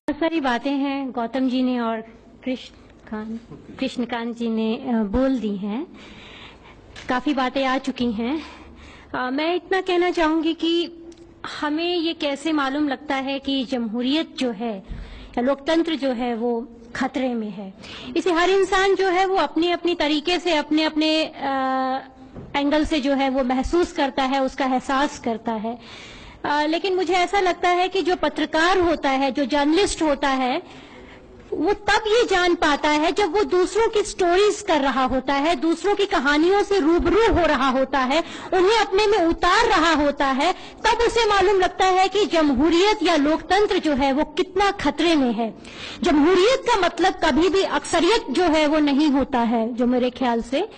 बहुत सारी बातें हैं गौतम जी ने और कृष्णकांत जी ने बोल दी हैं। काफ़ी बातें आ चुकी हैं। मैं इतना कहना चाहूँगी कि हमें ये कैसे मालूम लगता है कि जमहूरियत जो है या लोकतंत्र जो है वो खतरे में है। इसे हर इंसान जो है वो अपनी अपनी तरीके से अपने अपने एंगल से जो है वो महसूस करता है, उसका एहसास करता है। लेकिन मुझे ऐसा लगता है कि जो पत्रकार होता है, जो जर्नलिस्ट होता है, वो तब ये जान पाता है जब वो दूसरों की स्टोरीज कर रहा होता है, दूसरों की कहानियों से रूबरू हो रहा होता है, उन्हें अपने में उतार रहा होता है। तब उसे मालूम लगता है कि जमहूरियत या लोकतंत्र जो है वो कितना खतरे में है। जमहूरियत का मतलब कभी भी अक्सरियत जो है वो नहीं होता है। जो मेरे ख्याल से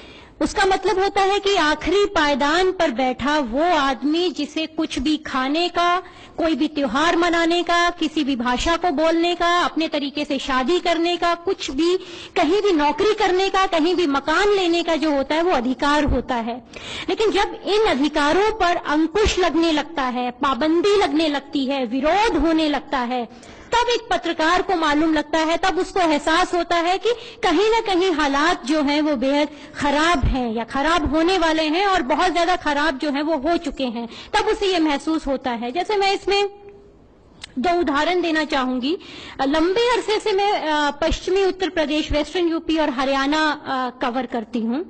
उसका मतलब होता है कि आखिरी पायदान पर बैठा वो आदमी जिसे कुछ भी खाने का, कोई भी त्योहार मनाने का, किसी भी भाषा को बोलने का, अपने तरीके से शादी करने का, कुछ भी कहीं भी नौकरी करने का, कहीं भी मकान लेने का जो होता है वो अधिकार होता है। लेकिन जब इन अधिकारों पर अंकुश लगने लगता है, पाबंदी लगने लगती है, विरोध होने लगता है, तब एक पत्रकार को मालूम लगता है, तब उसको एहसास होता है कि कहीं ना कहीं हालात जो हैं वो बेहद खराब हैं या खराब होने वाले हैं और बहुत ज्यादा खराब जो हैं वो हो चुके हैं। तब उसे ये महसूस होता है। जैसे मैं इसमें दो उदाहरण देना चाहूंगी। लंबे अरसे से मैं पश्चिमी उत्तर प्रदेश, वेस्टर्न यूपी और हरियाणा कवर करती हूँ।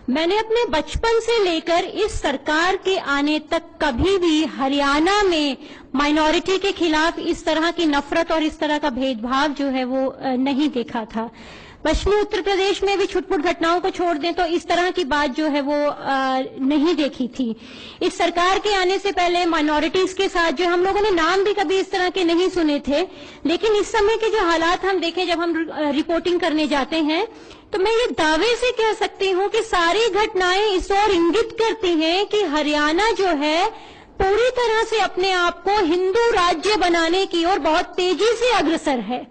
मैंने अपने बचपन से लेकर इस सरकार के आने तक कभी भी हरियाणा में माइनॉरिटी के खिलाफ इस तरह की नफरत और इस तरह का भेदभाव जो है वो नहीं देखा था। पश्चिमी उत्तर प्रदेश में भी छुटपुट घटनाओं को छोड़ दें तो इस तरह की बात जो है वो नहीं देखी थी। इस सरकार के आने से पहले माइनॉरिटीज के साथ जो हम लोगों ने नाम भी कभी इस तरह के नहीं सुने थे। लेकिन इस समय के जो हालात हम देखें, जब हम रिपोर्टिंग करने जाते हैं, तो मैं ये दावे से कह सकती हूँ कि सारी घटनाएं इस ओर इंगित करती हैं कि हरियाणा जो है पूरी तरह से अपने आप को हिंदू राज्य बनाने की ओर बहुत तेजी से अग्रसर है।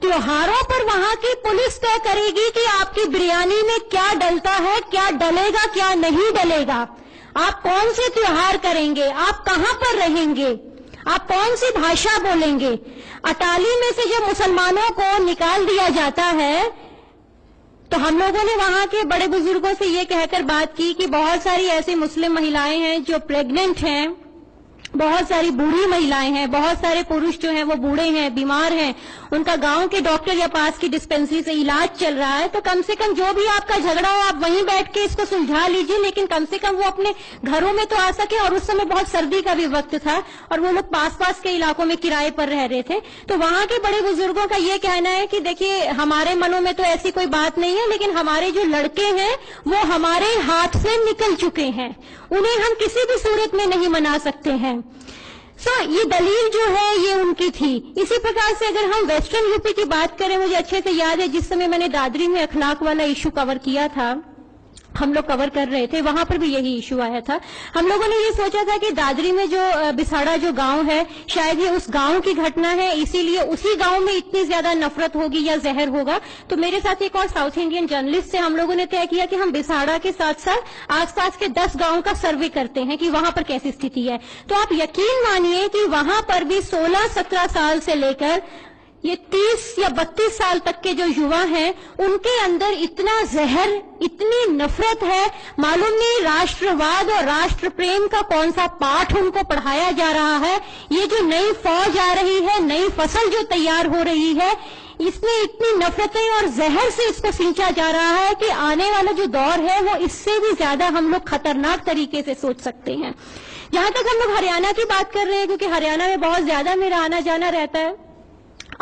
त्योहारों पर वहां की पुलिस तय करेगी कि आपकी बिरयानी में क्या डलता है, क्या डलेगा, क्या नहीं डलेगा, आप कौन से त्योहार करेंगे, आप कहां पर रहेंगे, आप कौन सी भाषा बोलेंगे। अटाली में से जब मुसलमानों को निकाल दिया जाता है तो हम लोगों ने वहां के बड़े बुजुर्गों से ये कहकर बात की कि बहुत सारी ऐसी मुस्लिम महिलाएं हैं जो प्रेग्नेंट हैं, बहुत सारी बूढ़ी महिलाएं हैं, बहुत सारे पुरुष जो हैं वो बूढ़े हैं, बीमार हैं, उनका गांव के डॉक्टर या पास की डिस्पेंसरी से इलाज चल रहा है। तो कम से कम जो भी आपका झगड़ा हो आप वहीं बैठ के इसको सुलझा लीजिए, लेकिन कम से कम वो अपने घरों में तो आ सके। और उस समय बहुत सर्दी का भी वक्त था और वो लोग पास पास के इलाकों में किराए पर रह रहे थे। तो वहां के बड़े बुजुर्गों का ये कहना है कि देखिए, हमारे मनों में तो ऐसी कोई बात नहीं है, लेकिन हमारे जो लड़के हैं वो हमारे हाथ से निकल चुके हैं, उन्हें हम किसी भी सूरत में नहीं मना सकते हैं। ये दलील जो है ये उनकी थी। इसी प्रकार से अगर हम वेस्टर्न यूपी की बात करें, मुझे अच्छे से याद है जिस समय मैंने दादरी में अखलाक वाला इशू कवर किया था, हम लोग कवर कर रहे थे, वहां पर भी यही इशू आया था। हम लोगों ने ये सोचा था कि दादरी में जो बिसाड़ा जो गांव है, शायद ये उस गांव की घटना है, इसीलिए उसी गांव में इतनी ज्यादा नफरत होगी या जहर होगा। तो मेरे साथ एक और साउथ इंडियन जर्नलिस्ट से हम लोगों ने तय किया कि हम बिसाड़ा के साथ साथ आसपास के 10 गांव का सर्वे करते हैं कि वहां पर कैसी स्थिति है। तो आप यकीन मानिए कि वहां पर भी 16-17 साल से लेकर ये 30 या 32 साल तक के जो युवा हैं, उनके अंदर इतना जहर, इतनी नफरत है, मालूम नहीं राष्ट्रवाद और राष्ट्र प्रेम का कौन सा पाठ उनको पढ़ाया जा रहा है। ये जो नई फौज आ रही है, नई फसल जो तैयार हो रही है, इसमें इतनी नफरतें और जहर से इसको सींचा जा रहा है कि आने वाला जो दौर है वो इससे भी ज्यादा हम लोग खतरनाक तरीके से सोच सकते हैं। जहां तक हम लोग हरियाणा की बात कर रहे हैं, क्योंकि हरियाणा में बहुत ज्यादा मेरा आना जाना रहता है,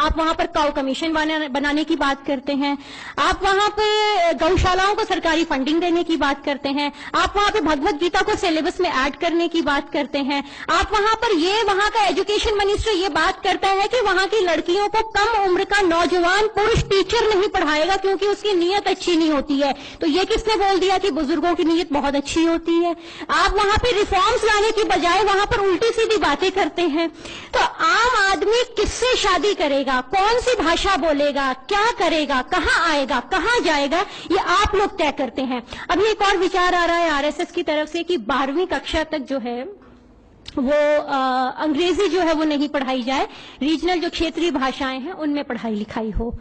आप वहां पर काउ कमीशन बनाने की बात करते हैं, आप वहां पे गौशालाओं को सरकारी फंडिंग देने की बात करते हैं, आप वहां पे भगवत गीता को सिलेबस में ऐड करने की बात करते हैं, आप वहां पर वहां का एजुकेशन मिनिस्टर ये बात करता है कि वहां की लड़कियों को कम उम्र का नौजवान पुरुष टीचर नहीं पढ़ाएगा क्योंकि उसकी नीयत अच्छी नहीं होती है। तो ये किसने बोल दिया कि बुजुर्गों की नीयत बहुत अच्छी होती है। आप वहां पे रिफॉर्म्स लाने की बजाय वहां पर उल्टी सीधी बातें करते हैं। तो आम आदमी किससे शादी करेगा, कौन सी भाषा बोलेगा, क्या करेगा, कहां आएगा, कहां जाएगा, ये आप लोग तय करते हैं। अभी एक और विचार आ रहा है आरएसएस की तरफ से कि 12वीं कक्षा तक जो है वो अंग्रेजी जो है वो नहीं पढ़ाई जाए, रीजनल जो क्षेत्रीय भाषाएं हैं उनमें पढ़ाई लिखाई हो।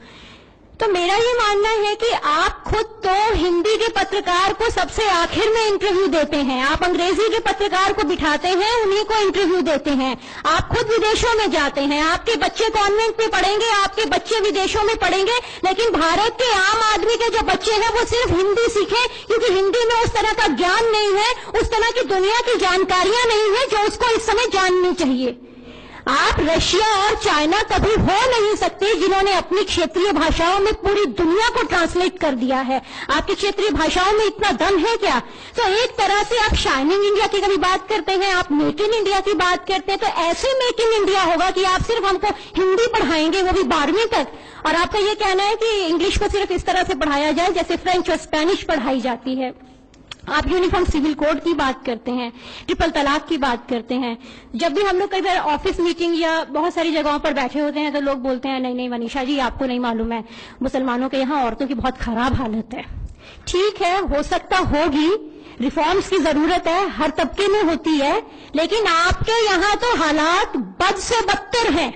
तो मेरा ये मानना है कि आप खुद तो हिंदी के पत्रकार को सबसे आखिर में इंटरव्यू देते हैं, आप अंग्रेजी के पत्रकार को बिठाते हैं, उन्हीं को इंटरव्यू देते हैं। आप खुद विदेशों में जाते हैं, आपके बच्चे कॉन्वेंट में पढ़ेंगे, आपके बच्चे विदेशों में पढ़ेंगे, लेकिन भारत के आम आदमी के जो बच्चे हैं वो सिर्फ हिंदी सीखें, क्योंकि हिंदी में उस तरह का ज्ञान नहीं है, उस तरह की दुनिया की जानकारियां नहीं है जो उसको इस समय जाननी चाहिए। आप रशिया और चाइना कभी हो नहीं सकते जिन्होंने अपनी क्षेत्रीय भाषाओं में पूरी दुनिया को ट्रांसलेट कर दिया है। आपकी क्षेत्रीय भाषाओं में इतना दम है क्या? तो एक तरह से आप शाइनिंग इंडिया की कभी बात करते हैं, आप मेक इन इंडिया की बात करते हैं, तो ऐसे मेक इन इंडिया होगा कि आप सिर्फ हमको हिंदी पढ़ाएंगे, वो भी 12वीं तक, और आपका ये कहना है कि इंग्लिश को सिर्फ इस तरह से पढ़ाया जाए जैसे फ्रेंच और स्पेनिश पढ़ाई जाती है। आप यूनिफॉर्म सिविल कोड की बात करते हैं, ट्रिपल तलाक की बात करते हैं। जब भी हम लोग कई बार ऑफिस मीटिंग या बहुत सारी जगहों पर बैठे होते हैं तो लोग बोलते हैं नहीं नहीं मनीषा जी, आपको नहीं मालूम है, मुसलमानों के यहाँ औरतों की बहुत खराब हालत है। ठीक है, हो सकता होगी, रिफॉर्म्स की जरूरत है, हर तबके में होती है, लेकिन आपके यहाँ तो हालात बद से बदतर हैं।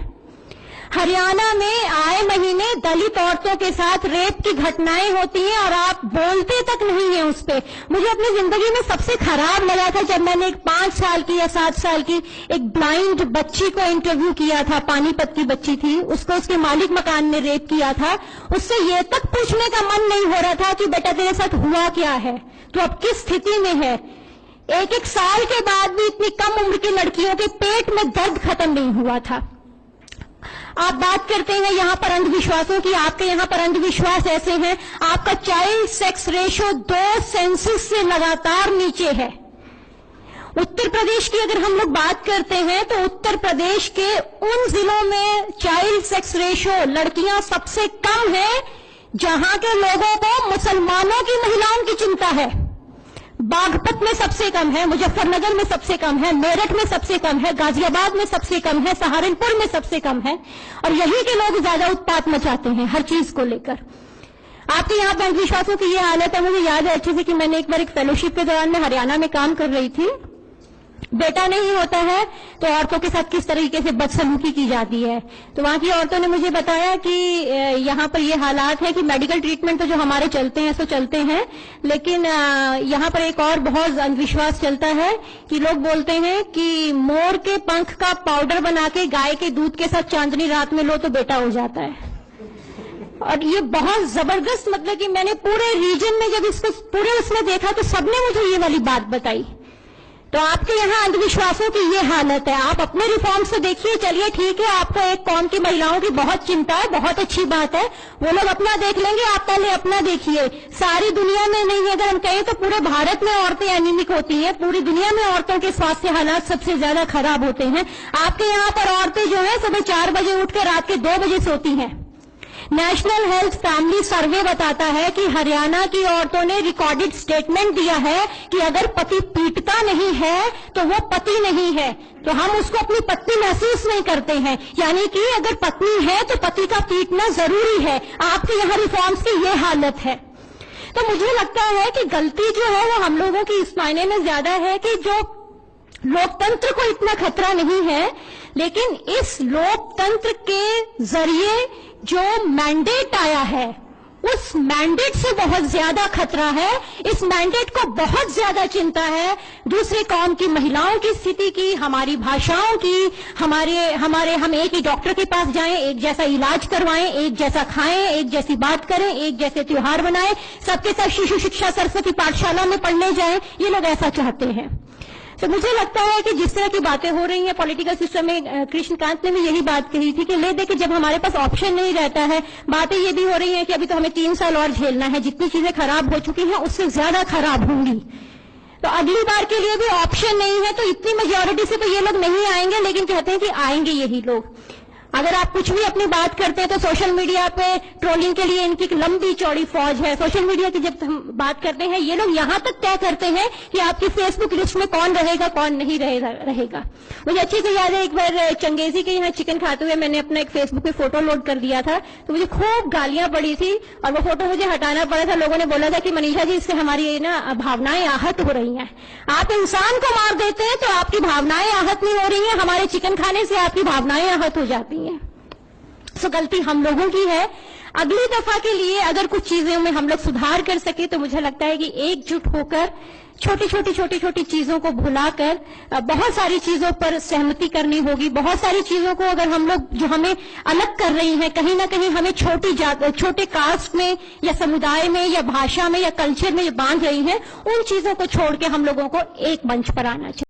हरियाणा में आए महीने दलित औरतों के साथ रेप की घटनाएं होती हैं और आप बोलते तक नहीं है उस पे। मुझे अपनी जिंदगी में सबसे खराब लगा था जब मैंने एक 5 साल की या 7 साल की एक ब्लाइंड बच्ची को इंटरव्यू किया था, पानीपत की बच्ची थी, उसको उसके मालिक मकान ने रेप किया था। उससे ये तक पूछने का मन नहीं हो रहा था कि बेटा तेरे साथ हुआ क्या है, तो अब किस स्थिति में है। एक साल के बाद भी इतनी कम उम्र की लड़कियों के पेट में दर्द खत्म नहीं हुआ था। आप बात करते हैं यहाँ पर अंधविश्वासों की, आपके यहाँ पर अंधविश्वास ऐसे हैं, आपका चाइल्ड सेक्स रेशो 2 सेंसस से लगातार नीचे है। उत्तर प्रदेश की अगर हम लोग बात करते हैं तो उत्तर प्रदेश के उन जिलों में चाइल्ड सेक्स रेशो लड़कियां सबसे कम है जहां के लोगों को मुसलमानों की महिलाओं की चिंता है। बागपत में सबसे कम है, मुजफ्फरनगर में सबसे कम है, मेरठ में सबसे कम है, गाजियाबाद में सबसे कम है, सहारनपुर में सबसे कम है, और यहीं के लोग ज्यादा उत्पात मचाते हैं हर चीज को लेकर। आपके यहाँ पर अंधविश्वासों की ये हालत है। मुझे याद है अच्छे से कि मैंने एक बार एक फेलोशिप के दौरान में हरियाणा में काम कर रही थी। बेटा नहीं होता है तो औरतों के साथ किस तरीके से बदसलूकी की जाती है, तो वहां की औरतों ने मुझे बताया कि यहाँ पर ये हालात है कि मेडिकल ट्रीटमेंट तो जो हमारे चलते हैं सो चलते हैं, लेकिन यहाँ पर एक और बहुत अंधविश्वास चलता है कि लोग बोलते हैं कि मोर के पंख का पाउडर बना के गाय के दूध के साथ चांदनी रात में लो तो बेटा हो जाता है। और ये बहुत जबरदस्त, मतलब कि मैंने पूरे रीजन में जब इसको पूरे उसमें देखा तो सबने मुझे ये वाली बात बताई। तो आपके यहाँ अंधविश्वासों की ये हालत है। आप अपने रिफॉर्म्स से देखिए, चलिए ठीक है, आपको एक कौम की महिलाओं की बहुत चिंता है, बहुत अच्छी बात है, वो लोग अपना देख लेंगे, आप पहले अपना देखिए। सारी दुनिया में नहीं, अगर हम कहें तो पूरे भारत में औरतें एनीमिक होती हैं, पूरी दुनिया में औरतों के स्वास्थ्य हालात सबसे ज्यादा खराब होते हैं। आपके यहाँ पर औरतें जो है सुबह 4 बजे उठ कर रात के 2 बजे सोती हैं। नेशनल हेल्थ फैमिली सर्वे बताता है कि हरियाणा की औरतों ने रिकॉर्डेड स्टेटमेंट दिया है कि अगर पति पीटता नहीं है तो वो पति नहीं है, तो हम उसको अपनी पत्नी महसूस नहीं करते हैं। यानी कि अगर पत्नी है तो पति का पीटना जरूरी है। आपके यहाँ रिफॉर्म्स की ये हालत है। तो मुझे लगता है कि गलती जो है वो हम लोगों की इस मायने में ज्यादा है कि जो लोकतंत्र को इतना खतरा नहीं है, लेकिन इस लोकतंत्र के जरिए जो मैंडेट आया है उस मैंडेट से बहुत ज्यादा खतरा है। इस मैंडेट को बहुत ज्यादा चिंता है दूसरे कौम की महिलाओं की स्थिति की, हमारी भाषाओं की, हम एक ही डॉक्टर के पास जाएं, एक जैसा इलाज करवाएं, एक जैसा खाएं, एक जैसी बात करें, एक जैसे त्योहार मनाएं, सबके साथ शिशु शिक्षा सरस्वती पाठशाला में पढ़ने जाएं, ये लोग ऐसा चाहते हैं। तो मुझे लगता है कि जिस तरह की बातें हो रही हैं पॉलिटिकल सिस्टम में, कृष्णकांत ने भी यही बात कही थी कि ले दे कि जब हमारे पास ऑप्शन नहीं रहता है, बातें ये भी हो रही हैं कि अभी तो हमें 3 साल और झेलना है, जितनी चीजें खराब हो चुकी हैं उससे ज्यादा खराब होंगी, तो अगली बार के लिए भी ऑप्शन नहीं है। तो इतनी मेजॉरिटी से तो ये लोग नहीं आएंगे, लेकिन कहते हैं कि आएंगे यही लोग। अगर आप कुछ भी अपनी बात करते हैं तो सोशल मीडिया पे ट्रोलिंग के लिए इनकी लंबी चौड़ी फौज है। सोशल मीडिया की जब हम बात करते हैं, ये लोग यहाँ तक तय करते हैं कि आपकी फेसबुक लिस्ट में कौन रहेगा कौन नहीं रहेगा। मुझे अच्छी से याद है, एक बार चंगेजी के यहाँ चिकन खाते हुए मैंने अपना एक फेसबुक पे फोटो लोड कर दिया था, तो मुझे खूब गालियां पड़ी थी और वो फोटो मुझे हटाना पड़ा था। लोगों ने बोला था कि मनीषा जी, इससे हमारी ना भावनाएं आहत हो रही हैं। आप इंसान को मार देते हैं तो आपकी भावनाएं आहत नहीं हो रही हैं, हमारे चिकन खाने से आपकी भावनाएं आहत हो जाती हैं। सो गलती हम लोगों की है। अगली दफा के लिए अगर कुछ चीजों में हम लोग सुधार कर सके तो मुझे लगता है कि एकजुट होकर छोटी छोटी चीजों को भुलाकर बहुत सारी चीजों पर सहमति करनी होगी। बहुत सारी चीजों को अगर हम लोग जो हमें अलग कर रही हैं, कहीं ना कहीं हमें छोटे कास्ट में या समुदाय में या भाषा में या कल्चर में बांध रही हैं, उन चीजों को छोड़ के हम लोगों को एक मंच पर आना चाहिए।